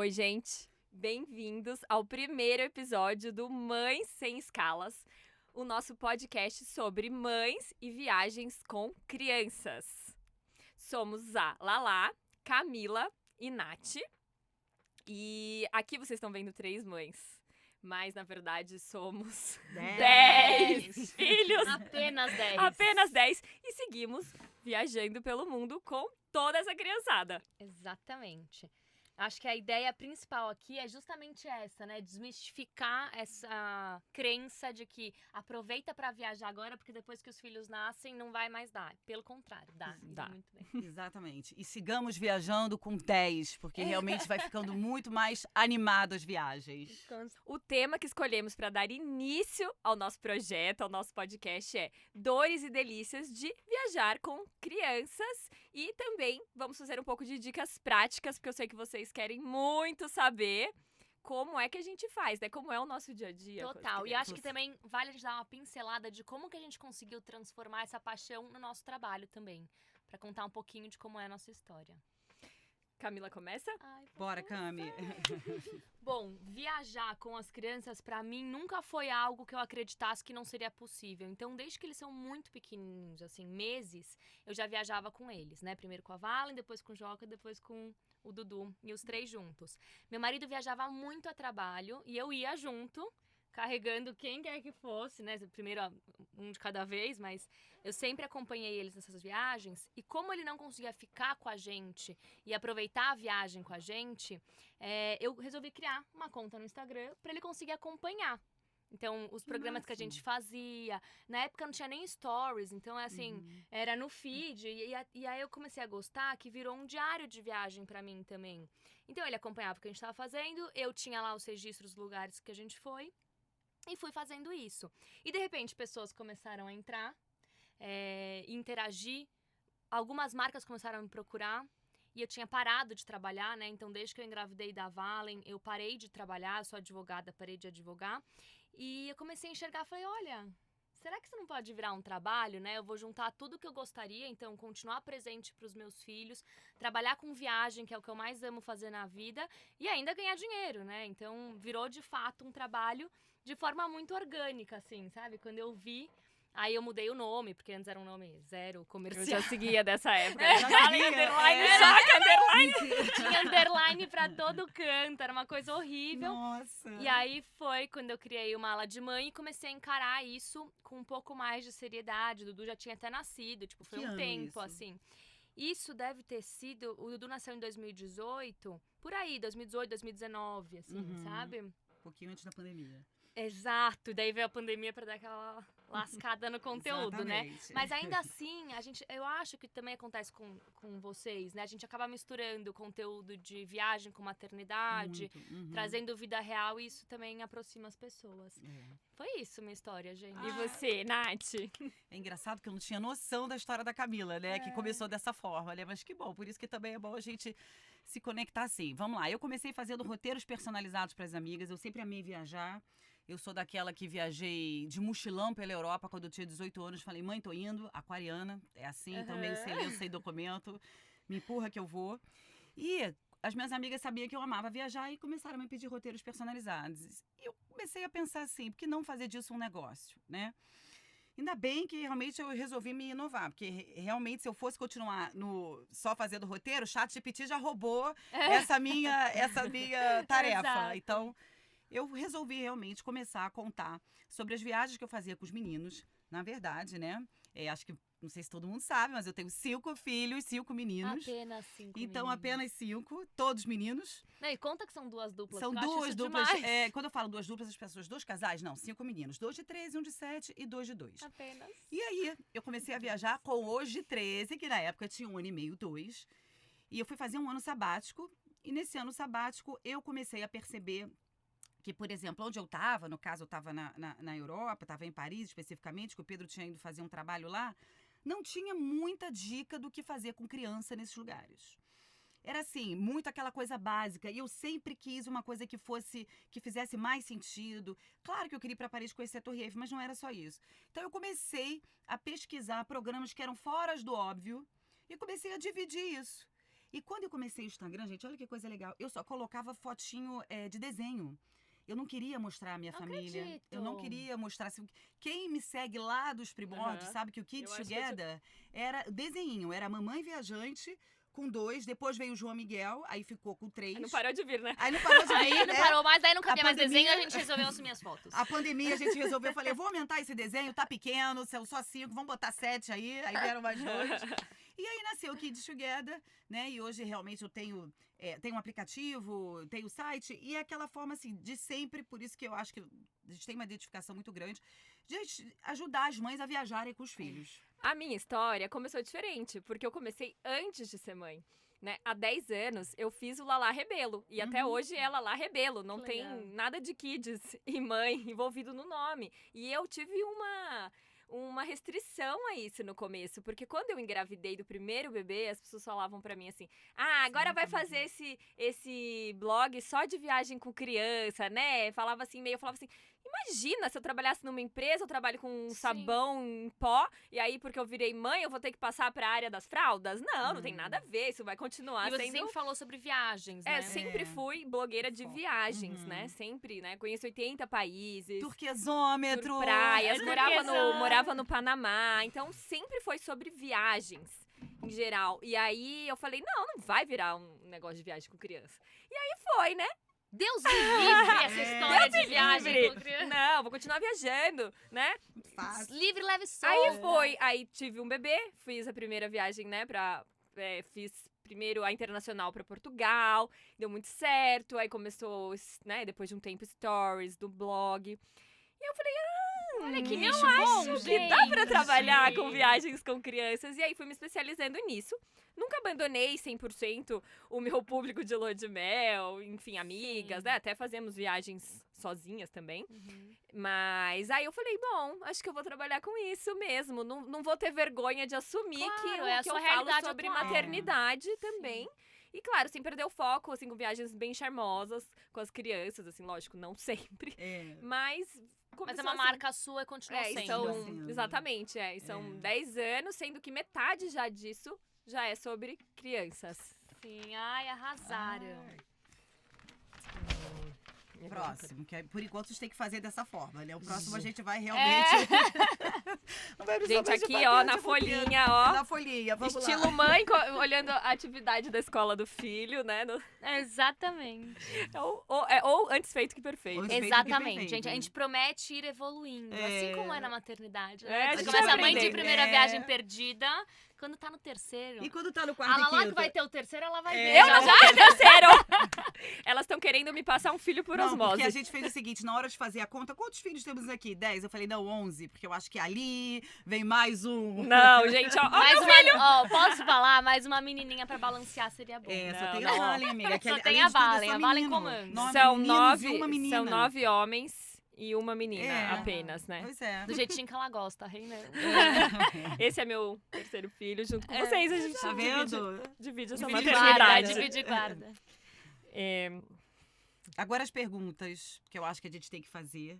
Oi, gente. Bem-vindos ao primeiro episódio do Mães Sem Escalas, o nosso podcast sobre mães e viagens com crianças. Somos a Lala, Camila e Nath. E aqui vocês estão vendo 3 mães, mas na verdade somos 10 filhos. Apenas 10. Apenas 10. E seguimos viajando pelo mundo com toda essa criançada. Exatamente. Acho que a ideia principal aqui é justamente essa, né? Desmistificar essa crença de que aproveita pra viajar agora, porque depois que os filhos nascem não vai mais dar. Pelo contrário, dá. Dá. Muito bem. Exatamente. E sigamos viajando com 10, porque realmente vai ficando muito mais animado as viagens. O tema que escolhemos para dar início ao nosso projeto, ao nosso podcast é Dores e Delícias de Viajar com Crianças. E também vamos fazer um pouco de dicas práticas, porque eu sei que vocês querem muito saber como é que a gente faz, né? Como é o nosso dia a dia. com as Total. E acho que crianças. também vale a gente dar uma pincelada de como que a gente conseguiu transformar essa paixão no nosso trabalho também. Pra contar um pouquinho de como é a nossa história. Camila começa? Ai, Bora, Cami. Bom, viajar com as crianças, pra mim, nunca foi algo que eu acreditasse que não seria possível. Então, desde que eles são muito pequenininhos, assim, meses, eu já viajava com eles, né? Primeiro com a Valen, depois com o Joca, depois com o Dudu, e os 3 juntos. Meu marido viajava muito a trabalho e eu ia junto, carregando quem quer que fosse, né? Primeiro um de cada vez, mas eu sempre acompanhei eles nessas viagens. E como ele não conseguia ficar com a gente e aproveitar a viagem com a gente, eu resolvi criar uma conta no Instagram para ele conseguir acompanhar. Então, os programas que a gente fazia. Na época não tinha nem stories, então assim, era no feed. E aí eu comecei a gostar, que virou um diário de viagem pra mim também. Então ele acompanhava o que a gente tava fazendo, eu tinha lá os registros dos lugares que a gente foi. E fui fazendo isso. E de repente pessoas começaram a entrar, interagir. Algumas marcas começaram a me procurar. E eu tinha parado de trabalhar, né? Então, desde que eu engravidei da Valen, eu parei de trabalhar. Eu sou advogada, parei de advogar. E eu comecei a enxergar, falei, olha, será que isso não pode virar um trabalho, né? Eu vou juntar tudo que eu gostaria, então continuar presente para os meus filhos, trabalhar com viagem, que é o que eu mais amo fazer na vida, e ainda ganhar dinheiro, né? Então virou de fato um trabalho de forma muito orgânica, assim, sabe? Quando eu vi, aí eu mudei o nome, porque antes era um nome zero Eu comercial. já seguia dessa época. Já Valen, seguia, underline, é. Joca, underline. Tinha underline pra todo canto, era uma coisa horrível. Nossa. E aí foi quando eu criei uma ala de mãe e comecei a encarar isso com um pouco mais de seriedade. O Dudu já tinha até nascido, tipo, foi Que um ano tempo, isso? assim. Isso deve ter sido... O Dudu nasceu em 2018, por aí, 2018, 2019, assim, sabe? Um pouquinho antes da pandemia. Exato, daí veio a pandemia pra dar aquela lascada no conteúdo, né? Exatamente. Mas ainda assim, eu acho que também acontece com vocês, né? A gente acaba misturando conteúdo de viagem com maternidade, Muito. Uhum. trazendo vida real, e isso também aproxima as pessoas. É. Foi isso minha história, gente. E você, Nath? É engraçado que eu não tinha noção da história da Camila, né? Que começou dessa forma, né? Mas que bom, por isso que também é bom a gente se conectar assim. Vamos lá, eu comecei fazendo roteiros personalizados para as amigas, eu sempre amei viajar. Eu sou daquela que viajei de mochilão pela Europa quando eu tinha 18 anos. Falei, mãe, tô indo, aquariana, é assim, então meio sem lenço, sem documento, me empurra que eu vou. E as minhas amigas sabiam que eu amava viajar e começaram a me pedir roteiros personalizados. E eu comecei a pensar assim, por que não fazer disso um negócio, né? Ainda bem que realmente eu resolvi me inovar, porque realmente se eu fosse continuar só fazendo roteiro, o ChatGPT já roubou essa minha tarefa. Exato. Então, eu resolvi realmente começar a contar sobre as viagens que eu fazia com os meninos. Na verdade, né? Acho que, não sei se todo mundo sabe, mas eu tenho 5 filhos, 5 meninos. Apenas 5 Então, meninos. apenas 5, todos meninos. Não, e conta que são 2 duplas, São porque eu acho 2 isso duplas. demais. Quando eu falo 2 duplas, as pessoas, 2 casais? Não, 5 meninos. 2 de 13, 1 de 7 e 2 de 2. Apenas. E aí, eu comecei a viajar com os de 13, que na época tinha 1 ano e meio, 2. E eu fui fazer um ano sabático. E nesse ano sabático, eu comecei a perceber que, por exemplo, onde eu estava, no caso eu estava na Europa, estava em Paris especificamente, que o Pedro tinha ido fazer um trabalho lá, não tinha muita dica do que fazer com criança nesses lugares. Era assim, muito aquela coisa básica. E eu sempre quis uma coisa que fizesse mais sentido. Claro que eu queria ir para Paris conhecer a Torre Eiffel, mas não era só isso. Então eu comecei a pesquisar programas que eram fora do óbvio e comecei a dividir isso. E quando eu comecei o Instagram, gente, olha que coisa legal. Eu só colocava fotinho de desenho. Eu não queria mostrar a minha família. acredito. Eu não queria mostrar. Quem me segue lá dos primórdios sabe que o Kids Eu acho que eu Together era desenhinho. Era a mamãe viajante com 2. Depois veio o João Miguel, aí ficou com 3. Não parou de vir, né? Aí não parou de Aí vir, não né? parou mais, daí não A cabia mais pandemia- desenho, a gente resolveu assumir as fotos. A pandemia, a gente resolveu, eu falei, vou aumentar esse desenho, tá pequeno, são só 5, vamos botar 7 aí vieram mais 2. E aí nasceu o Kids Together, né? E hoje realmente eu tenho um aplicativo, tenho o site, e é aquela forma assim, de sempre, por isso que eu acho que a gente tem uma identificação muito grande, de ajudar as mães a viajarem com os filhos. A minha história começou diferente, porque eu comecei antes de ser mãe. Né? Há 10 anos eu fiz o Lalá Rebelo. E até hoje é Lalá Rebelo. Não Que tem legal. nada de kids e mãe envolvido no nome. E eu tive uma restrição a isso no começo. Porque quando eu engravidei do primeiro bebê, as pessoas falavam pra mim assim: ah, agora vai fazer esse blog só de viagem com criança, né? Eu falava assim, imagina se eu trabalhasse numa empresa, eu trabalho com Sim. sabão em pó, e aí porque eu virei mãe, eu vou ter que passar pra área das fraldas? Não tem nada a ver, isso vai continuar E você sendo... sempre falou sobre viagens, né? sempre fui blogueira de Foco. viagens, né? Sempre, né? Conheço 80 países. Turquesômetro. Por praias, Turquesômetro. morava no Panamá, então sempre foi sobre viagens em geral. E aí eu falei, não vai virar um negócio de viagem com criança. E aí foi, né? Deus me livre essa história Deus de me viagem livre. com criança. Não, vou continuar viajando, né? Fácil. Livre, leve, solto. Aí tive um bebê, fiz a primeira viagem, né, fiz primeiro a internacional pra Portugal, deu muito certo, aí começou, né, depois de um tempo, stories do blog. E eu falei, Olha que nicho nicho bom, acho que dá pra gente. trabalhar com viagens com crianças. E aí fui me especializando nisso. Nunca abandonei 100% o meu público de lua de mel, enfim, amigas, Sim. né? Até fazemos viagens sozinhas também. Uhum. Mas aí eu falei, bom, acho que eu vou trabalhar com isso mesmo. Não vou ter vergonha de assumir Claro, que, é a que sua eu falo realidade sobre atual. maternidade também. E claro, sem perder o foco, assim, com viagens bem charmosas com as crianças, assim, lógico, não sempre. Mas Mas começou é uma assim. marca sua e continua E sendo. são, sendo. exatamente, e são 10 anos, sendo que metade já disso já é sobre crianças. Sim, ai, arrasaram. Próximo, que por enquanto a gente tem que fazer dessa forma, né? O próximo a gente vai É. realmente. Não vai precisar Gente, mais de aqui, papel ó, de na roteiro. folhinha, ó. Na folhinha, vamos Estilo lá. mãe, olhando a atividade da escola do filho, né? Exatamente. Ou antes feito que perfeito. Ou feito que Exatamente, perfeito. gente. A gente promete ir evoluindo. Assim como é na maternidade. É, Né? a Você gente começa vai a mãe de aprendendo. primeira viagem perdida. Quando tá no terceiro. E quando tá no A quarto e Lala que quinto? vai ter o terceiro, ela vai ver. Eu não vou ter terceiro! Elas estão querendo me passar um filho por Não, osmose. porque a gente fez o seguinte, na hora de fazer a conta, quantos filhos temos aqui? 10? Eu falei, não, 11, porque eu acho que ali vem mais um. Não, gente, ó. Mais uma, ó, posso falar? Mais uma menininha pra balancear seria bom. É, só Não, tem não. a Valen, amiga. que Só além tem de a tudo, é Valen, só a Valen menino. comanda. 9 São meninos e uma menina. são 9 homens e uma menina É. apenas, né? Pois é. Do jeitinho que ela gosta, reinando. Esse é meu terceiro filho, junto com É. vocês. A gente Tá vendo? divide essa Divide maternidade. guarda, divide guarda. É, Agora as perguntas que eu acho que a gente tem que fazer.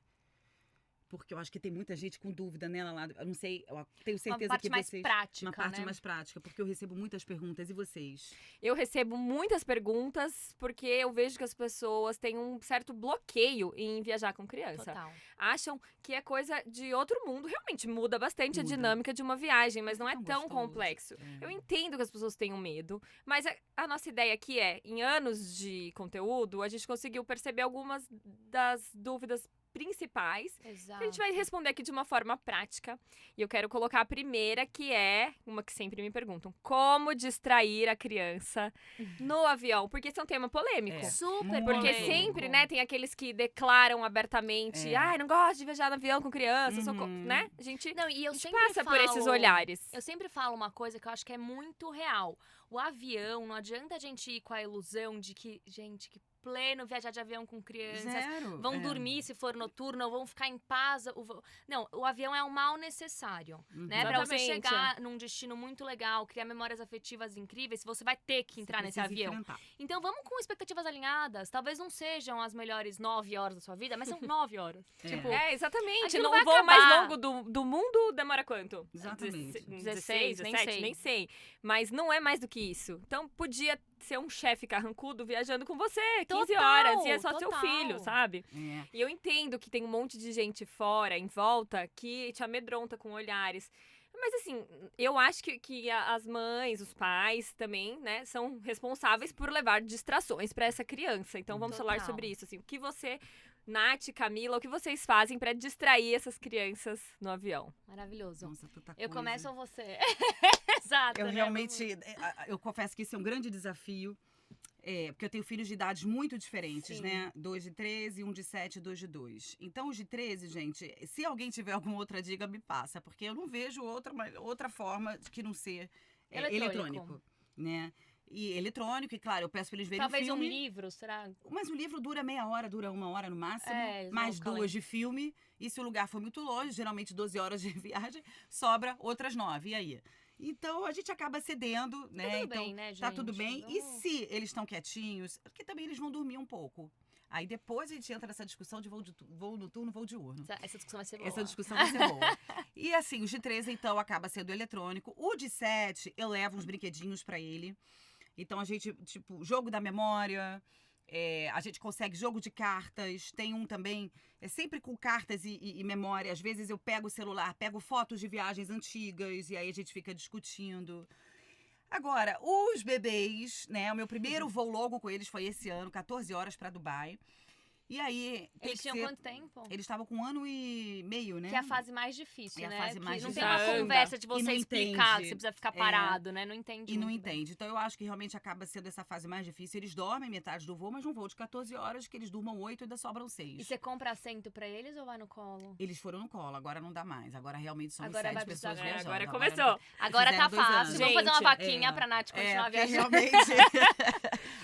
Porque eu acho que tem muita gente com dúvida, né, Lala? Eu não sei, eu tenho Uma certeza parte que mais vocês... prática, Uma parte né? mais prática, porque eu recebo muitas perguntas. E vocês? eu recebo muitas perguntas porque eu vejo que as pessoas têm um certo bloqueio em viajar com criança. Total. Acham que é coisa de outro mundo. Realmente muda bastante Muda. a dinâmica de uma viagem, mas não é Tão tão gostoso. complexo. É. Eu entendo que as pessoas tenham medo, mas a nossa ideia aqui é, em anos de conteúdo, a gente conseguiu perceber algumas das dúvidas principais. Exato. A gente vai responder aqui de uma forma prática. E eu quero colocar a primeira, que é uma que sempre me perguntam: como distrair a criança no avião? Porque esse é um tema polêmico. É. Super Muito Porque polêmico. sempre, né, tem aqueles que declaram abertamente: É. ai, não gosto de viajar no avião com criança, Uhum. né? A gente Não, e eu sempre passa por esses falo- olhares. Eu sempre falo uma coisa que eu acho que é muito real. O avião, não adianta a gente ir com a ilusão de que, gente, que pleno viajar de avião com crianças. Zero. Vão dormir se for noturno, ou vão ficar em paz. Não, o avião é um mal necessário, né? Pra você Exatamente. chegar num destino muito legal, criar memórias afetivas incríveis, você vai ter que entrar nesse avião. Então vamos com expectativas alinhadas. Talvez não sejam as melhores 9 horas da sua vida, mas são 9 horas. Tipo, exatamente. aquilo Não vai o voo mais acabar. longo do mundo demora quanto? Exatamente. 16, nem 17, sei. nem sei. Mas não é mais do que isso. Então podia ser um chefe carrancudo viajando com você 15 Total, horas e é só seu total. filho, sabe? É. E eu entendo que tem um monte de gente fora, em volta, que te amedronta com olhares. Mas assim, eu acho que as mães, os pais também, né, são responsáveis por levar distrações pra essa criança. Então vamos falar Total. sobre isso. Assim, o que você, Nath, Camila, o que vocês fazem pra distrair essas crianças no avião? Maravilhoso. Nossa, tanta Eu coisa. começo ou você? Exato. Eu né? realmente, eu confesso que isso é um grande desafio, porque eu tenho filhos de idades muito diferentes, Sim. né? 2 de 13, 1 de 7 e 2 de 2. Então, os de 13, gente, se alguém tiver alguma outra dica, me passa, porque eu não vejo outra forma de que não ser eletrônico, né? E eletrônico, e claro, eu peço pra eles verem Talvez filme. um livro, será? Mas o livro dura meia hora, dura 1 hora no máximo, É, mais exato, 2 de filme. E se o lugar for muito longe, geralmente 12 horas de viagem, sobra outras 9. E aí? Então a gente acaba cedendo, né? Tá tudo então, bem, né, tá tudo gente? bem. E Vamos- se eles estão quietinhos, porque também eles vão dormir um pouco. Aí depois a gente entra nessa discussão de voo noturno, voo diurno. Essa discussão vai ser boa. Essa discussão vai ser boa. E assim, os de 13, então, acaba sendo eletrônico. O de 7, eu levo uns brinquedinhos pra ele. Então, a gente, tipo, jogo da memória, a gente consegue jogo de cartas. Tem um também, sempre com cartas e memória. Às vezes eu pego o celular, pego fotos de viagens antigas e aí a gente fica discutindo. Agora, os bebês, né? O meu primeiro voo longo com eles foi esse ano, 14 horas pra Dubai. E aí, tem Eles que tinham ser- quanto tempo? Eles estavam com 1 ano e meio, né? Que é a fase mais difícil, É a né? fase mais que não difícil. tem uma conversa de E você não explicar, entende. que você precisa ficar parado, né? Não entende E não muito bem. entende. Então, eu acho que realmente acaba sendo essa fase mais difícil. Eles dormem metade do voo, mas num voo de 14 horas, que eles durmam 8 e ainda sobram 6. E você compra assento pra eles ou vai no colo? Eles foram no colo, agora não dá mais. Agora realmente somos Agora 7 vai pessoas precisar- viajando. agora não- começou. Agora tá fizeram 2 fácil. anos. Vamos fazer uma Gente, vaquinha pra Nath continuar porque viajando. realmente...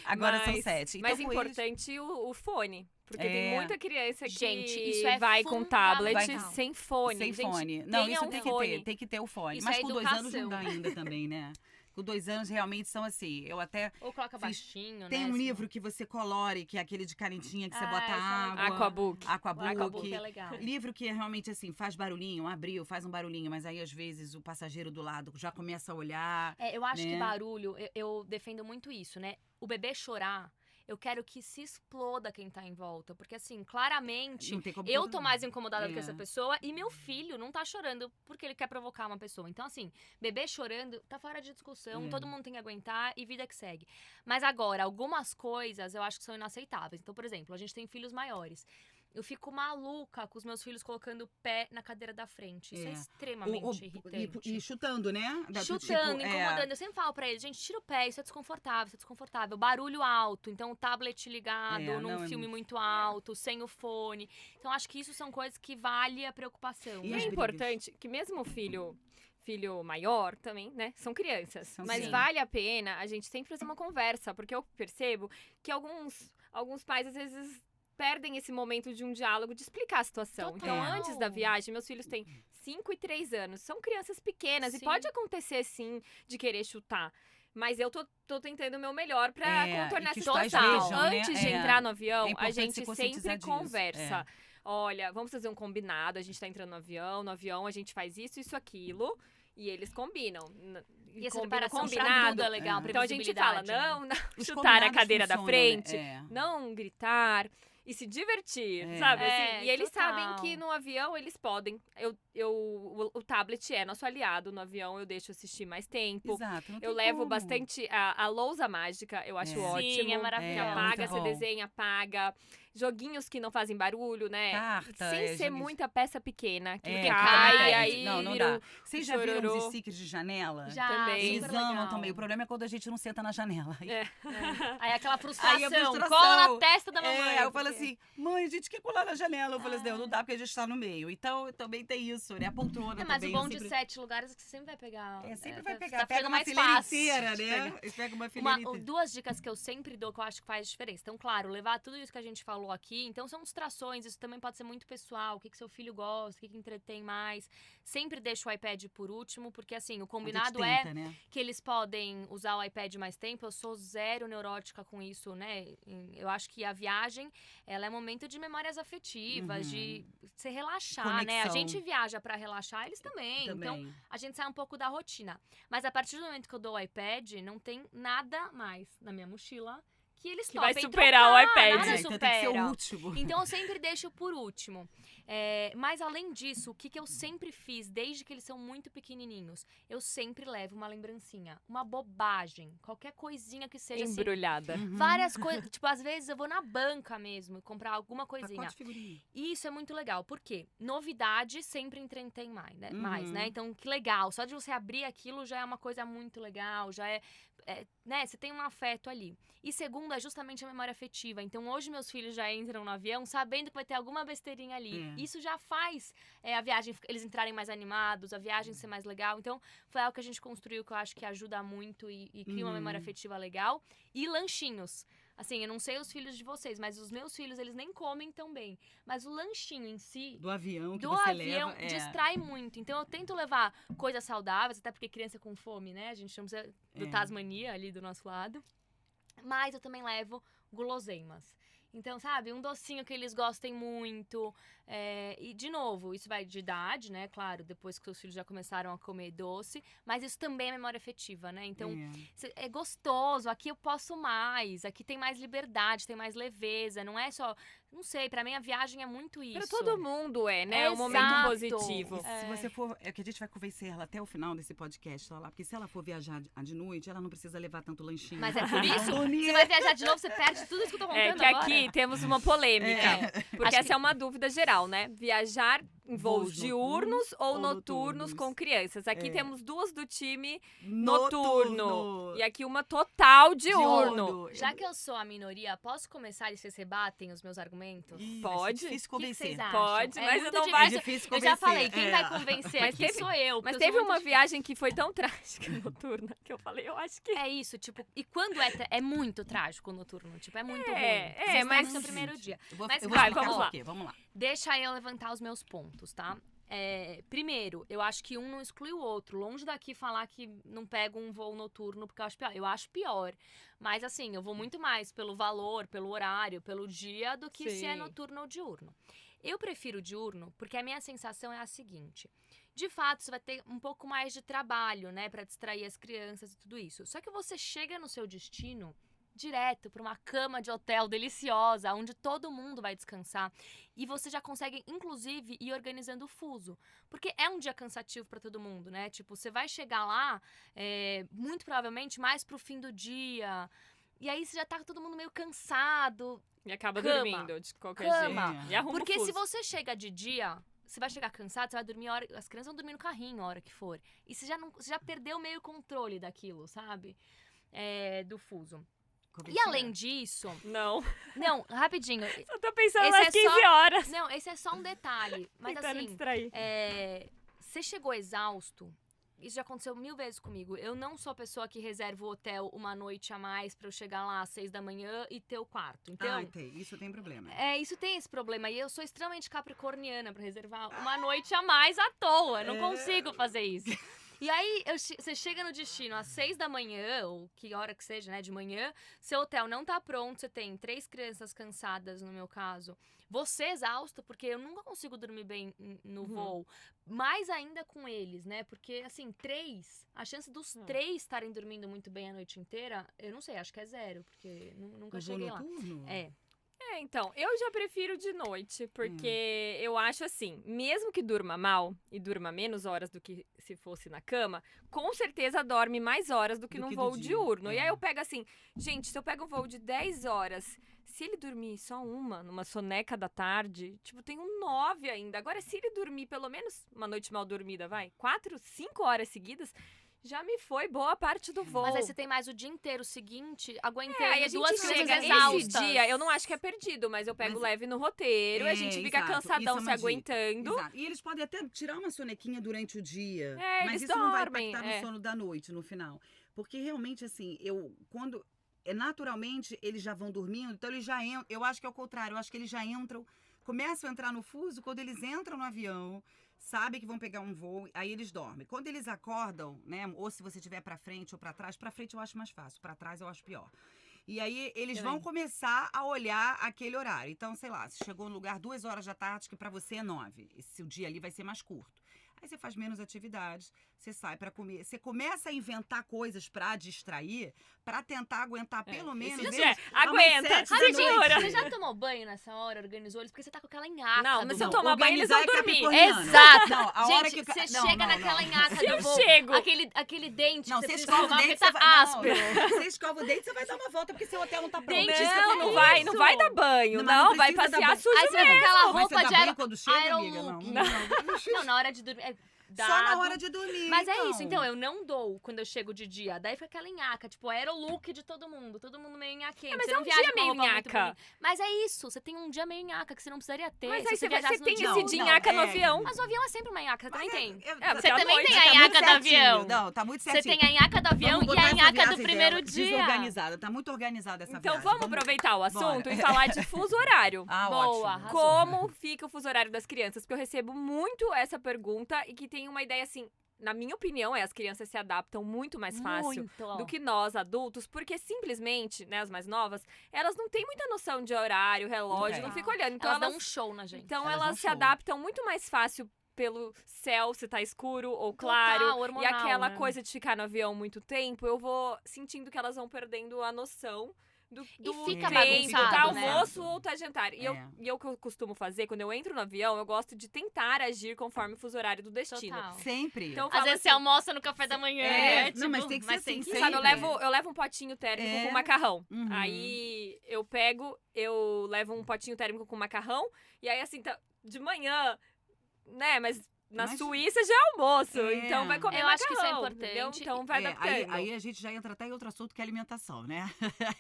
agora são Mas- 7. Então, Mas com eles- importante o fone. Porque tem É. muita criança que Gente, isso é vai com fundamental. tablet sem fone. Sem Gente, fone. Não, tenha isso um tem fone. tem que ter o fone. Isso Mas é com 2 anos não educação. dá ainda também, né? Com 2 anos realmente são assim. Eu até Ou coloca Fiz- baixinho, tem né? um assim. livro que você colore, que é aquele de canetinha que você Ah, bota esse é legal. água. Aquabook. O Aquabook é legal. Livro que é realmente assim, faz barulhinho, abriu, faz um barulhinho, mas aí às vezes o passageiro do lado já começa a olhar. É, eu acho que né? barulho, eu defendo muito isso, né? O bebê chorar, eu quero que se exploda quem tá em volta. Porque, assim, claramente, Não tem como eu tô controlar. mais incomodada do que É. essa pessoa e meu filho não tá chorando porque ele quer provocar uma pessoa. Então, assim, bebê chorando tá fora de discussão, É. todo mundo tem que aguentar e vida que segue. Mas agora, algumas coisas eu acho que são inaceitáveis. Então, por exemplo, a gente tem filhos maiores. Eu fico maluca com os meus filhos colocando o pé na cadeira da frente. Isso é, É. extremamente irritante. E chutando, né? Chutando, incomodando. Eu sempre falo pra eles, gente, tira o pé, isso é desconfortável. Barulho alto, então o tablet ligado, É, num não, é filme muito alto, sem o fone. Então acho que isso são coisas que vale a preocupação. E E né? as é brigas? importante que mesmo o filho maior também, né? São crianças. São Mas sim. vale a pena a gente sempre fazer uma conversa, porque eu percebo que alguns pais às vezes perdem esse momento de um diálogo, de explicar a situação. Total. Então, antes da viagem, meus filhos têm 5 e 3 anos. São crianças pequenas e Sim. pode acontecer, sim, de querer chutar. Mas eu tô tentando o meu melhor pra É, contornar e que essa os pais situação. vejam, né? Antes de É. entrar no avião, É a importante gente se conscientizar sempre disso. conversa. Olha, vamos fazer um combinado, a gente tá entrando no avião a gente faz isso, aquilo, e eles combinam. E essa Combina preparação pra combinado. tudo é legal, É. Então a gente fala, previsibilidade, né? não Os chutar a combinados cadeira da funcionam, frente, né? não gritar e se divertir, É. sabe? É, assim? E eles total. sabem que no avião eles podem. O tablet é nosso aliado no avião, eu deixo assistir mais tempo. Exato. não Eu tem levo como. bastante a lousa mágica, eu acho É. ótimo. Sim, é maravilhoso. É, Apaga, muito você bom. desenha, apaga. Joguinhos que não fazem barulho, né? Carta, Sem ser joguinhos- muita peça pequena. Que É, cai, fica e aí não vira dá. Vocês já viram chororô. os stickers de janela? Já, Também. Eles super amam legal. também. O problema é quando a gente não senta na janela. É. Aí aquela frustração, Aí a frustração. cola na testa da mamãe. É, eu falo porque- assim, mãe, a gente quer colar na janela. Eu falei assim, não dá porque a gente tá no meio. Então, também tem isso, né? A poltrona Mas também. o bom de 7 lugares é que você sempre vai pegar. Sempre vai tá pegar. Pega ficando uma mais fileira fácil inteira, de né? pegar. Pega uma fileira inteira. 2 dicas que eu sempre dou que eu acho que faz diferença. Então, claro, levar tudo isso que a gente falou aqui. Então, são distrações. Isso também pode ser muito pessoal. O que seu filho gosta, o que entretém mais. Sempre deixa o iPad por último, porque assim, o combinado tenta, né? que eles podem usar o iPad mais tempo. Eu sou zero neurótica com isso, né? Eu acho que a viagem, ela é momento de memórias afetivas, de você relaxar, né? A Conexão. gente viaja pra relaxar, eles também. Então, a gente sai um pouco da rotina. Mas a partir do momento que eu dou o iPad, não tem nada mais na minha mochila que eles Que vai topem superar trocar, o iPad. nada Então tem que ser o supera. último. Então eu sempre deixo por último. Mas além disso, o que eu sempre fiz, desde que eles são muito pequenininhos, eu sempre levo uma lembrancinha, uma bobagem, qualquer coisinha que seja assim. Embrulhada. Várias coisas, tipo, às vezes eu vou na banca mesmo comprar alguma coisinha. Pacote de figurinha. E isso é muito legal, porque novidade sempre entretém mais, né? Então, que legal, só de você abrir aquilo já é uma coisa muito legal, já né? Você tem um afeto ali. E segundo, é justamente a memória afetiva. Então, hoje meus filhos já entram no avião sabendo que vai ter alguma besteirinha ali. Isso já faz a viagem, eles entrarem mais animados, a viagem ser mais legal. Então, foi algo que a gente construiu que eu acho que ajuda muito e cria uma memória afetiva legal. E lanchinhos. Assim, eu não sei os filhos de vocês, mas os meus filhos, eles nem comem tão bem. Mas o lanchinho em si... Do avião que você leva. distrai muito. Então, eu tento levar coisas saudáveis, até porque criança com fome, né? A gente não precisa do Tasmania ali do nosso lado. Mas eu também levo guloseimas. Então, sabe, um docinho que eles gostem muito. E, de novo, isso vai de idade, né? Claro, depois que seus filhos já começaram a comer doce. Mas isso também é memória afetiva, né? Então, é gostoso. Aqui eu posso mais. Aqui tem mais liberdade, tem mais leveza. Não é só... Não sei, pra mim a viagem é muito isso. Pra todo mundo né? É um momento Exato. positivo. Se você for... É que a gente vai convencer ela até o final desse podcast, lá, porque se ela for viajar de noite, ela não precisa levar tanto lanchinho. Mas é por isso? Você vai viajar de novo, você perde tudo isso que eu tô contando que agora. aqui temos uma polêmica. Porque Acho essa é uma dúvida geral, né? Viajar em voos diurnos ou noturnos com crianças. Aqui temos 2 do time noturno. E aqui uma total diurno. Já que eu sou a minoria, posso começar e vocês rebatem os meus argumentos? Pode. É difícil convencer. vocês acham? Pode, mas muito não vai... É difícil Eu convencer. já falei, quem vai convencer Mas aqui teve- sou eu. Mas porque eu teve sou muito uma difícil. viagem que foi tão trágica noturna que eu falei, eu acho que... É isso, tipo, e quando é muito trágico o noturno, tipo, é muito ruim. É, Vocês mas- no seu primeiro dia. Eu vou Mas explicar vamos por lá. quê. Vamos lá. Deixa eu levantar os meus pontos, tá? Primeiro, eu acho que um não exclui o outro. Longe daqui falar que não pego um voo noturno, porque eu acho pior. Eu acho pior. Mas assim, eu vou muito mais pelo valor, pelo horário, pelo dia, do que se é Sim. noturno ou diurno. Eu prefiro diurno porque a minha sensação é a seguinte. De fato, você vai ter um pouco mais de trabalho, né? Pra distrair as crianças e tudo isso. Só que você chega no seu destino direto para uma cama de hotel deliciosa, onde todo mundo vai descansar. E você já consegue, inclusive, ir organizando o fuso. Porque é um dia cansativo para todo mundo, né? Tipo, você vai chegar lá, muito provavelmente, mais pro fim do dia. E aí você já tá todo mundo meio cansado. E acaba Cama. dormindo de qualquer Cama. jeito. E arruma Porque o se fuso. você chega de dia, você vai chegar cansado, você vai dormir a hora... As crianças vão dormir no carrinho a hora que for. E você já perdeu meio o controle daquilo, sabe? Do fuso. E além disso... Não. Não, rapidinho. Eu tô pensando Esse nas é 15 só- horas. Não, esse é só um detalhe. Mas Tentando assim, distrair. você chegou exausto. Isso já aconteceu 1000 vezes comigo. Eu não sou a pessoa que reserva o hotel uma noite a mais pra eu chegar lá às 6 da manhã e ter o quarto. Então, Isso tem problema. isso tem esse problema. E eu sou extremamente capricorniana pra reservar uma noite a mais à toa. Eu não consigo fazer isso. E aí, você chega no destino às 6 da manhã, ou que hora que seja, né, de manhã, seu hotel não tá pronto, você tem 3 crianças cansadas, no meu caso. Você exausto, porque eu nunca consigo dormir bem no voo. Mais ainda com eles, né? Porque, assim, 3, a chance dos 3 estarem dormindo muito bem a noite inteira, eu não sei, acho que é 0, porque nunca cheguei lá. Noturno? Então, eu já prefiro de noite, porque eu acho assim, mesmo que durma mal e durma menos horas do que se fosse na cama, com certeza dorme mais horas do que num do voo dia. diurno. E aí eu pego assim, gente, se eu pego um voo de 10 horas, se ele dormir só numa soneca da tarde, tipo, tem 9 ainda. Agora, se ele dormir pelo menos uma noite mal dormida, 4, 5 horas seguidas, Já me foi boa parte do voo. Mas aí você tem mais o dia inteiro seguinte, aguentando Aí a gente duas coisas chega exaustas. esse dia, eu não acho que é perdido, mas eu pego Mas- leve no roteiro, a gente fica exato. cansadão Isso é se uma dica. aguentando. Exato. E eles podem até tirar uma sonequinha durante o dia. É, mas eles isso não vai dormem, impactar é. no sono da noite, no final. Porque realmente, assim, naturalmente, eles já vão dormindo, então eles já entram. Eu acho que é o contrário, eu acho que eles já entram, começam a entrar no fuso quando eles entram no avião, sabem que vão pegar um voo, aí eles dormem. Quando eles acordam, né, ou se você estiver pra frente ou pra frente eu acho mais fácil, pra trás eu acho pior. E aí eles vão começar a olhar aquele horário. Então, sei lá, se chegou no lugar 2 horas da tarde, que pra você é 9, esse o dia ali vai ser mais curto. Aí você faz menos atividades, você sai pra comer, você começa a inventar coisas pra distrair, pra tentar aguentar pelo menos. esse eles- dia, aguenta, umas 7 da Rapidinho, noite. você já tomou banho nessa hora, organizou eles? Porque você tá com aquela nhaca. Não, mas do se eu voo. tomar banho, eles vão Organizar é dormir. capricorniano. Exato. Não, a hora Gente, que você não, chega não, naquela não. nhaca Se eu do voo, chego. aquele dente Não, que você você escova o precisa dente, escovar, você porque vai... tá áspero. Você escova o dente, você vai dar uma volta, porque seu hotel não tá pronto. Dente, Não isso. vai dar banho, Mas não não, vai precisa dar passear banho. sujo Aí você vai com mesmo. aquela Mas você roupa dá de banho quando chega, aero amiga? Não. look. Não. Não, na hora de dormir. É Só na dado. hora de dormir, Mas é isso, então, eu não dou quando eu chego de dia. Daí fica aquela nhaca, tipo, aerolook de todo mundo meio nhaquento. Mas você é não um viaja dia com meio roupa muito nhaca. bonita. Mas é isso, você tem um dia meio nhaca que você não precisaria ter. Mas se aí você você viajasse no tem dia. esse de nhaca no é. avião. Mas o avião é sempre uma nhaca, você também tem. porque Você à também noite tem tá a muito nhaca do avião. Não, tá muito Você certinho. tem a nhaca do avião Vamos e botar a essa nhaca do viagem primeiro dela dia. Desorganizada, tá muito organizada essa Então viagem. vamos aproveitar o assunto Bora. e falar de fuso horário. Ah, Boa, ótimo. arrasou. Como fica o fuso horário das crianças? Porque eu recebo muito essa pergunta e que tem uma ideia assim, na minha opinião, as crianças se adaptam muito mais fácil Muito. do que nós adultos, porque simplesmente, né, as mais novas, elas não têm muita noção de horário, relógio, tem. não ficam olhando. Então Elas elas, dão um show na gente. então Elas elas dão se show. adaptam muito mais fácil pelo céu, se tá escuro ou claro. Total, E hormonal, aquela né? coisa de ficar no avião muito tempo, eu vou sentindo que elas vão perdendo a noção do fica tempo, bagunçado, tá né? almoço ou tá jantar. E É. o que eu costumo fazer, quando eu entro no avião, eu gosto de tentar agir conforme o fuso horário do destino. Total. Sempre. Então, eu Às falo vezes você assim, almoça no café da manhã. É, tipo, não, mas tem que ser assim, que sempre. sabe, ser. eu levo um potinho térmico É. com macarrão. Uhum. Aí eu levo um potinho térmico com macarrão. E aí, assim, de manhã, né, mas na Mas- Suíça já é almoço. É. Então vai comer Eu macarrão. acho que isso é entendeu? importante. Então vai É, adaptando. aí a gente já entra até em outro assunto que é alimentação, né?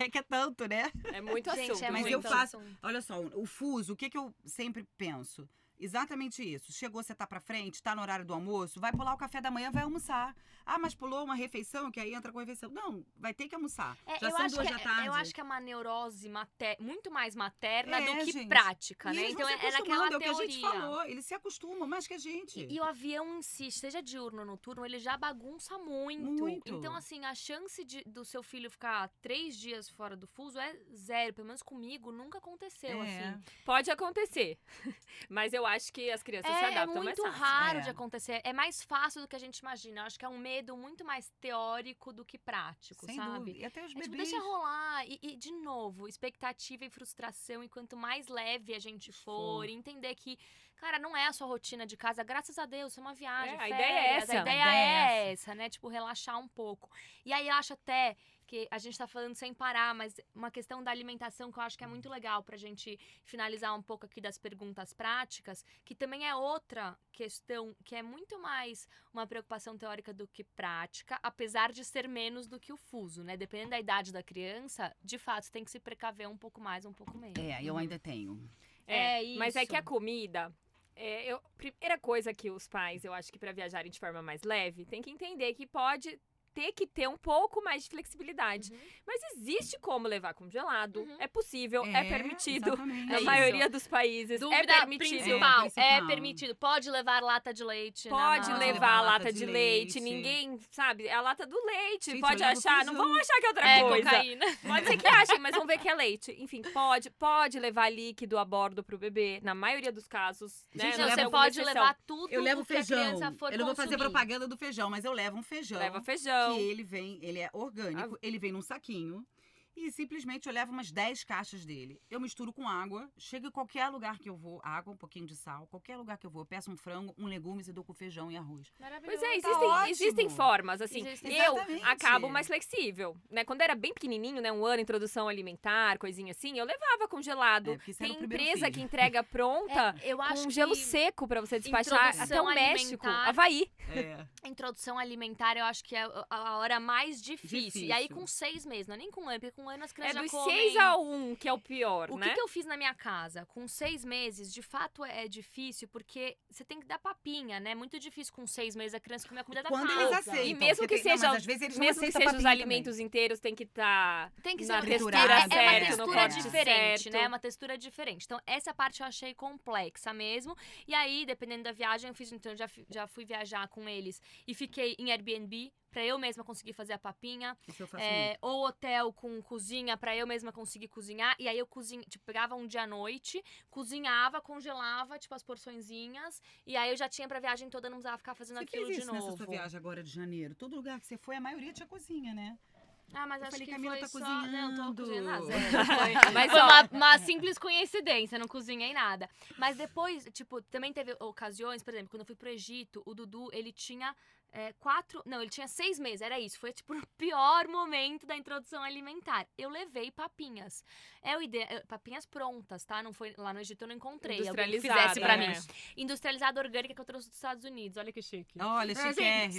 É que é tanto, né? É muito Gente, assunto. é Mas gente. eu muito faço- assunto. Olha só, o fuso, o que eu sempre penso? Exatamente isso. Chegou, você tá pra frente, tá no horário do almoço, vai pular o café da manhã, vai almoçar. Ah, mas pulou uma refeição, que aí entra com a refeição. Não, vai ter que almoçar. Já são 2 da tarde. Eu acho que é uma neurose muito mais materna É, do que gente. prática, E né? eles Então vão se é naquela acostumando, é o que teoria. a gente falou. Eles se acostumam mais que a gente. E o avião em si, seja diurno ou noturno, ele já bagunça muito. Muito. Então, assim, a chance do seu filho ficar 3 dias fora do fuso é zero. Pelo menos comigo, nunca aconteceu, assim. Pode acontecer. Mas eu acho que as crianças se É adaptam muito mais fácil. raro É. de acontecer. É mais fácil do que a gente imagina. Eu acho que é um medo muito mais teórico do que prático, Sem sabe? dúvida. E até os É tipo, bebês. deixa rolar. E, de novo, expectativa e frustração. E quanto mais leve a gente for, e entender que, cara, não é a sua rotina de casa. Graças a Deus, é uma viagem. É, a ideia é férias, essa. A ideia é essa, né? Tipo, relaxar um pouco. E aí, eu acho até que a gente tá falando sem parar, mas uma questão da alimentação que eu acho que é muito legal pra gente finalizar um pouco aqui das perguntas práticas, que também é outra questão que é muito mais uma preocupação teórica do que prática, apesar de ser menos do que o fuso, né? Dependendo da idade da criança, de fato, tem que se precaver um pouco mais, um pouco menos. Eu ainda tenho. Mas é isso. que a comida. Primeira coisa que os pais, eu acho que pra viajarem de forma mais leve, tem que entender que pode ter que ter um pouco mais de flexibilidade. Uhum. Mas existe como levar congelado, Uhum. é possível, é permitido. Exatamente. Na isso. maioria dos países Dúvida é permitido. principal, É, principal. é permitido. Pode levar lata de leite. Pode na mão. levar a lata de leite, ninguém, sabe, é a lata do leite, Gente, pode eu levo achar, não feijão. vão achar que é outra É, coisa. cocaína. Pode ser que achem, mas vão ver que é leite. Enfim, pode levar líquido a bordo pro bebê, na maioria dos casos, né? Gente, não eu tem Você alguma pode exceção. levar tudo Eu levo que a feijão. criança for Eu não vou fazer consumir. propaganda do feijão, mas eu levo um feijão. Leva feijão. Que ele é orgânico, ele vem num saquinho. E simplesmente eu levo umas 10 caixas dele. Eu misturo com água, chego em qualquer lugar que eu vou, água, um pouquinho de sal, qualquer lugar que eu vou, eu peço um frango, um legumes e dou com feijão e arroz. Pois é, Tá ótimo. existem formas, assim. Existem. Eu Exatamente. acabo mais flexível, né? Quando era bem pequenininho, né? Um ano, introdução alimentar, coisinha assim, eu levava congelado. É, porque isso era Tem o primeiro empresa filho. que entrega pronta Eu acho com que gelo seco pra você despachar até introdução o México, alimentar- Havaí. A introdução alimentar, eu acho que é a hora mais difícil. E aí, Difícil. com 6 meses, não é nem com um ano, porque com um ano as É crianças dos já comem... 6 a 1 que é o pior, O né? que eu fiz na minha casa? Com 6 meses, de fato é difícil, porque você tem que dar papinha, né? Muito difícil com 6 meses a criança comer a comida da Quando casa. eles aceitam. E mesmo porque que tem- não, seja- mas às vezes eles não Mesmo que aceitam sejam os papinha alimentos inteiros, tem que estar Tem que ser na uma textura textura, certa, é uma no textura corte diferente, certo. né? É uma textura diferente. Então, essa parte eu achei complexa mesmo. E aí, dependendo da viagem, eu fiz, então, eu já fui viajar com eles e fiquei em Airbnb pra eu mesma conseguir fazer a papinha. Isso eu faço muito. Ou hotel com cozinha pra eu mesma conseguir cozinhar. E aí eu pegava um dia à noite, cozinhava, congelava, tipo, as porçõezinhas. E aí eu já tinha pra viagem toda, não precisava ficar fazendo Você aquilo fez de isso nessa novo. sua viagem agora de janeiro? Todo lugar que você foi, a maioria tinha cozinha, né? Ah, mas Eu acho falei, que Camila foi tá só... cozinhando. Não, tô cozinhando nada. Mas, Mas foi ó, uma simples coincidência, não cozinhei nada. Mas depois, tipo, também teve ocasiões, por exemplo, quando eu fui pro Egito, o Dudu, ele tinha 6 meses, era isso. Foi, tipo, o pior momento da introdução alimentar. Eu levei papinhas. Papinhas prontas, tá? Não foi, lá no Egito eu não encontrei alguém que fizesse pra né? mim. Industrializada orgânica que eu trouxe dos Estados Unidos, olha que chique. Olha, Assim, chiquérrima.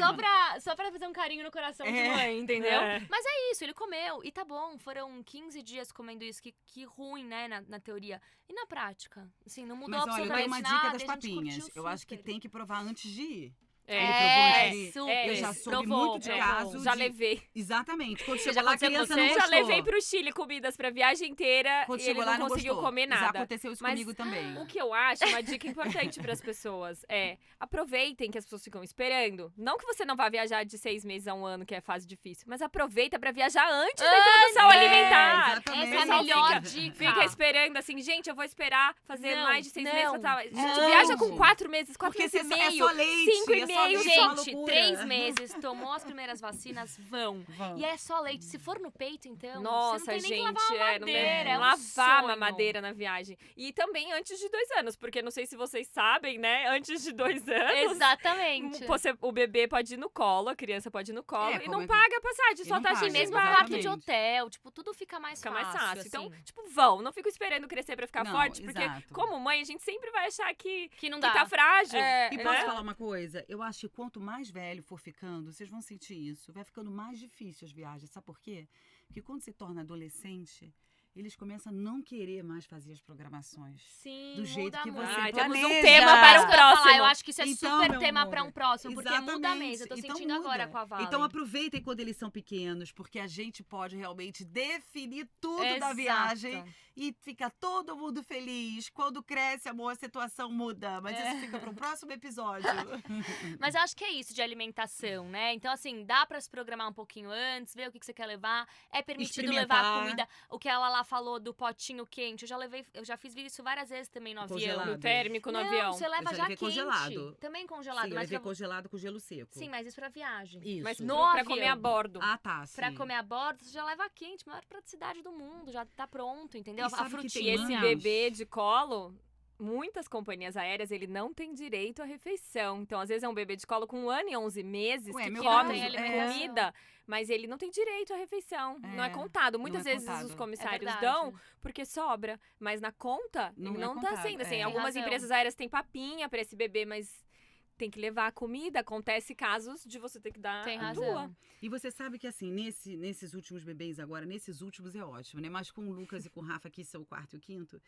só pra fazer um carinho no coração de mãe, entendeu? É. Mas é isso, ele comeu. E tá bom, foram 15 dias comendo isso. Que ruim, né, na teoria. E na prática? Assim, não mudou Mas olha, eu absolutamente tenho uma nada. dica das e a gente papinhas. curtiu Eu acho que super. tem que provar antes de ir. É, Ele provou antes de ir. super. Eu já soube Provou, muito de provou. casos já de- levei. Exatamente. Quando Já chegou lá, a aconteceu com criança você? não Já gostou. levei pro Chile comidas pra viagem inteira Quando e ele chegou lá, não conseguiu gostou. comer Já nada. aconteceu isso Mas comigo também. O que eu acho, uma dica importante pras pessoas é aproveitem que as pessoas ficam esperando. Não que você não vá viajar de 6 meses a um ano, que é fase difícil, mas aproveita pra viajar antes da introdução alimentar. exatamente. Essa é a Pessoal melhor fica- dica. Fica esperando assim, gente, eu vou esperar fazer Não, mais de 6 meses. não, Pra... Gente, não. viaja com 4 meses, 4 Porque meses e é meio. só leite. 5 e é só meio, leite, é uma Gente, loucura. 3 meses, tomou as primeiras vacinas, vão. Vão. E é só leite. Se for no peito, então, Nossa, você não tem gente, nem que lavar uma não madeira. deve É um lavar sonho. mamadeira na viagem. E também antes de 2 anos, porque não sei se vocês sabem, né? Antes de 2 anos. Exatamente. O bebê pode ir no colo, a criança pode ir no colo É, e como não é que- paga a passagem, E só não tá paga, E mesmo exatamente. quarto de exatamente. hotel, tipo, tudo fica mais Fica fácil. mais fácil. assim. Então, tipo, vão. Não fico esperando crescer pra ficar Não, forte, porque exato. como mãe, a gente sempre vai achar que que não dá. tá frágil. E né? posso falar uma coisa? Eu acho que quanto mais velho for ficando, vocês vão sentir isso. Vai ficando mais difícil as viagens. Sabe por quê? Porque quando se torna adolescente, eles começam a não querer mais fazer as programações. Sim, Do jeito muda que muito. você Ai, temos um planeja. tema para Isso o que eu ia falar, próximo. eu acho que isso é Então, super meu tema amor, pra um próximo, porque muda Exatamente. mesmo. Eu tô Então sentindo agora muda. com a Valen. Então aproveitem quando eles são pequenos, porque a gente pode realmente definir tudo da Exato. viagem e fica todo mundo feliz. Quando cresce, amor, a situação muda. Mas isso fica pro próximo episódio. Mas eu acho que é isso de alimentação, né? Então, assim, dá pra se programar um pouquinho antes, ver o que você quer levar. É permitido levar Experimentar. comida. O que ela lá falou do potinho quente, eu já fiz isso várias vezes também no avião. Congelado. No térmico, no Não, avião. você leva Eu já já levei quente. congelado. Também congelado, Sim, eu mas levei pra... congelado com gelo seco. Sim, mas isso pra viagem. Isso. Mas No pra avião. comer a bordo. Ah, tá, sim. Pra comer a bordo, você já leva quente, maior praticidade do mundo, já tá pronto, entendeu? E A sabe que E tem frutinha. esse mães- bebê de colo, muitas companhias aéreas, ele não tem direito à refeição. Então, às vezes é um bebê de colo com 1 ano e 11 meses Ué, que meu come caso, comida, mas ele não tem direito à refeição. Não é É, contado. Muitas não é vezes contado. os É comissários verdade. dão porque sobra, mas na conta Não ele é não tá contado, sendo. Assim, é. algumas Tem razão. empresas aéreas têm papinha pra esse bebê, mas tem que levar a comida. Acontece casos de você ter que dar Tem a razão. tua. E você sabe que, assim, nesses últimos bebês agora, nesses últimos é ótimo, né? Mas com o Lucas e com o Rafa, que são o 4º e o 5º,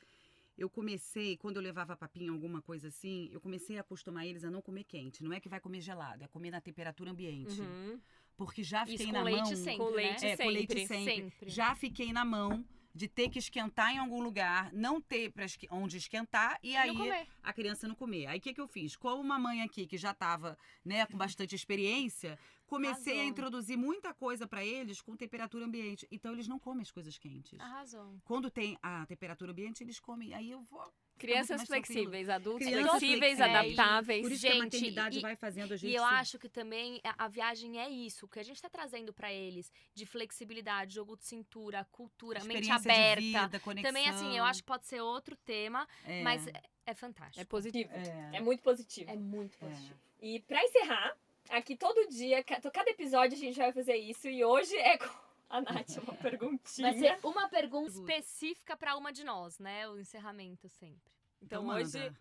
eu comecei, quando eu levava papinha, alguma coisa assim, eu comecei a acostumar eles a não comer quente. Não é que vai comer gelado, é comer na temperatura ambiente. Uhum. Porque já fiquei Isso na com leite mão... sempre, Com leite né? com leite sempre. sempre. Já fiquei na mão de ter que esquentar em algum lugar, não ter onde esquentar, e E aí não comer. a criança não comer. Aí o que eu fiz? Como uma mãe aqui que já estava, né, com bastante experiência, comecei a Arrasou. introduzir muita coisa para eles com temperatura ambiente. Então eles não comem as coisas quentes. Arrasou. Quando tem a temperatura ambiente, eles comem. Aí eu vou. Crianças mais tranquilo. flexíveis, adultos Crianças flexíveis, flexíveis. adaptáveis. Por isso que a Gente, maternidade e- vai fazendo a gente. E eu se- acho que também a viagem é isso. O que a gente tá trazendo pra eles de flexibilidade, jogo de cintura, cultura, mente experiência de aberta. vida, conexão. Também, assim, eu acho que pode ser outro tema, É. mas é fantástico. É positivo. É. É muito positivo. É muito positivo. E pra encerrar, aqui todo dia, cada episódio a gente vai fazer isso. E hoje é com a Nath, uma perguntinha. Vai ser uma pergunta específica pra uma de nós, né? O encerramento sempre. Então manda. hoje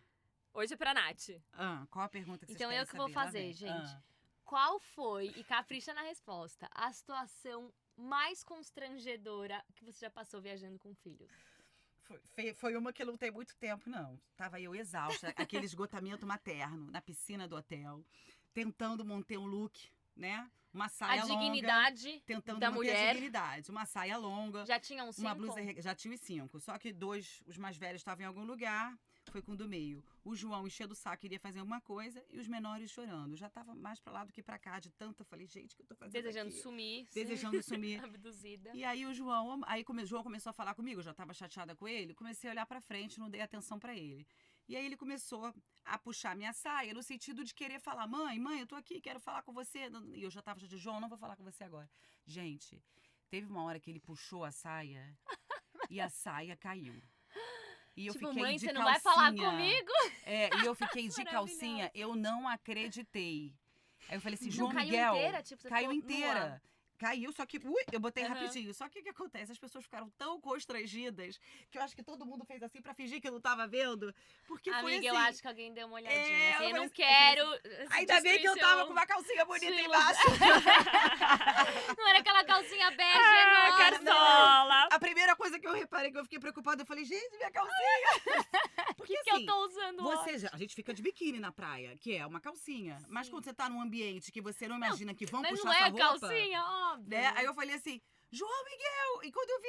Hoje é pra Nath. Qual a pergunta que vocês Então querem eu que vou saber? Lá fazer, vem. gente. Qual foi, e capricha na resposta, a situação mais constrangedora que você já passou viajando com filhos? Foi uma que eu não tem muito tempo, não. Tava eu exausta, aquele esgotamento materno na piscina do hotel, tentando manter um look, né? Uma saia A longa. dignidade Tentando da manter mulher. a dignidade. Uma saia longa, Já tinha uns 5? uma blusa... Já tinha os 5. Só que os mais velhos estavam em algum lugar, foi com o do meio. O João enchendo o saco, queria fazer alguma coisa, e os menores chorando. Já tava mais pra lá do que pra cá, de tanto. Eu falei, gente, o que eu tô fazendo Desejando aqui? sumir. Desejando sumir. Abduzida. E aí o João começou a falar comigo, eu já tava chateada com ele, comecei a olhar pra frente, não dei atenção pra ele. E aí ele começou a puxar minha saia no sentido de querer falar, mãe, eu tô aqui, quero falar com você. E eu já tava chateada, João, não vou falar com você agora. Gente, teve uma hora que ele puxou a saia e a saia caiu. E eu Tipo, fiquei mãe, de você calcinha. não vai falar comigo? E eu fiquei de Maravilhoso. calcinha, eu não acreditei. Aí eu falei assim, Não João caiu Miguel, inteira? Tipo, você caiu ficou nua? inteira. Caiu, só que eu botei Aham. rapidinho. Só que o que acontece? As pessoas ficaram tão constrangidas que eu acho que todo mundo fez assim pra fingir que eu não tava vendo. Porque foi Amiga, assim. eu acho que alguém deu uma olhadinha. É, assim, eu eu não falei quero. Ainda bem que eu tava com uma calcinha bonita sua embaixo. Não era aquela calcinha bege Ah, enorme. Cartola! A primeira coisa que eu reparei, que eu fiquei preocupada, eu falei, gente, minha calcinha. Porque Que assim, eu tô usando hoje? a gente fica de biquíni na praia, que é uma calcinha. Mas Sim. quando você tá num ambiente que você não imagina que vão Mas puxar não é sua a roupa... calcinha, óbvio. Né? Aí eu falei assim, João Miguel! E quando eu vi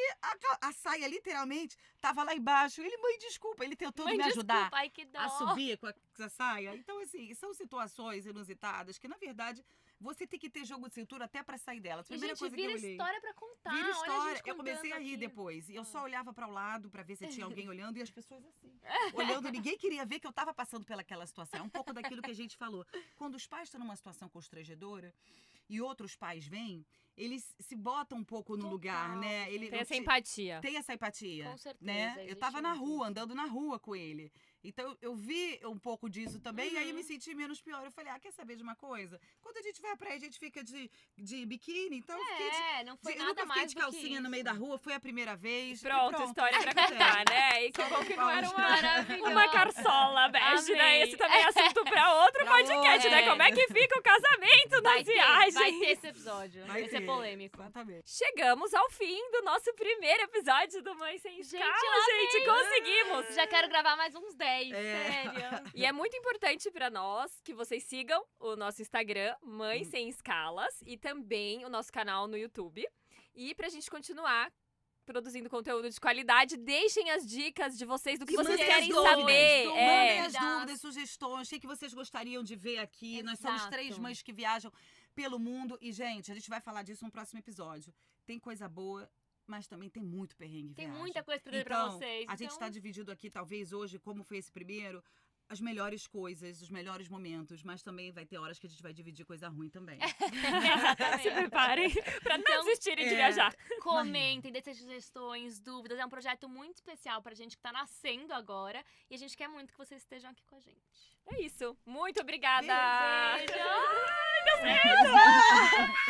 a saia, literalmente, tava lá embaixo. Ele, mãe, desculpa, ele tentou Mãe, me ajudar desculpa, ai que dó. a subir com a saia. Então, assim, são situações inusitadas que, na verdade, você tem que ter jogo de cintura até pra sair dela. A E, primeira gente, coisa que eu vira olhei. história pra contar. Vira Olha a história. gente Eu comecei a contando rir aqui. depois. E eu só olhava pra o lado pra ver se tinha alguém olhando. E as pessoas assim, É. olhando. Ninguém queria ver que eu tava passando pelaquela situação. É um pouco daquilo que a gente falou. Quando os pais estão numa situação constrangedora e outros pais vêm, eles se botam um pouco no Total, lugar, né? gente. Ele Tem não essa te- empatia. Tem essa empatia. Com certeza, Né? Eu existe tava na muito rua, isso. andando na rua com ele. Então eu vi um pouco disso também, e aí eu me senti menos pior. Eu falei, quer saber de uma coisa? Quando a gente vai à praia, a gente fica de biquíni, então eu fiquei Não foi eu nada nunca fiquei mais de do que calcinha no isso. meio da rua, foi a primeira vez. e Pronto, história pra contar, né? E que Só bom que não era Maravilhosa. uma carçola bege, né? Amei. Esse também é assunto pra outro Pra podcast, outro, né? Como é que fica o casamento Vai nas ter, viagens? vai ter esse episódio. Vai Vai ser ter. polêmico. Exatamente. Chegamos ao fim do nosso primeiro episódio do Mãe Sem Gente, Escala, eu gente. Conseguimos! Já quero gravar mais uns 10, É. sério. E é muito importante pra nós que vocês sigam o nosso Instagram, Mãe Sem Escalas, e também o nosso canal no YouTube. E pra gente continuar produzindo conteúdo de qualidade, deixem as dicas de vocês do que E vocês mandem querem as dúvidas, saber. Mandem as Das- dúvidas, sugestões, o que vocês gostariam de ver aqui. Nós somos Exato. 3 mães que viajam pelo mundo. E, gente, a gente vai falar disso no próximo episódio. Tem coisa boa, mas também tem muito perrengue em Tem viagem. muita coisa pra dizer pra Então, vocês. a gente então... está dividido aqui, talvez hoje, como foi esse primeiro, as melhores coisas, os melhores momentos, mas também vai ter horas que a gente vai dividir coisa ruim também. Se preparem pra não Então, desistirem de é. viajar. Comentem, deixem sugestões, dúvidas. É um projeto muito especial pra gente que tá nascendo agora. E a gente quer muito que vocês estejam aqui com a gente. É isso. Muito obrigada! Beijo! Ai, deu certo!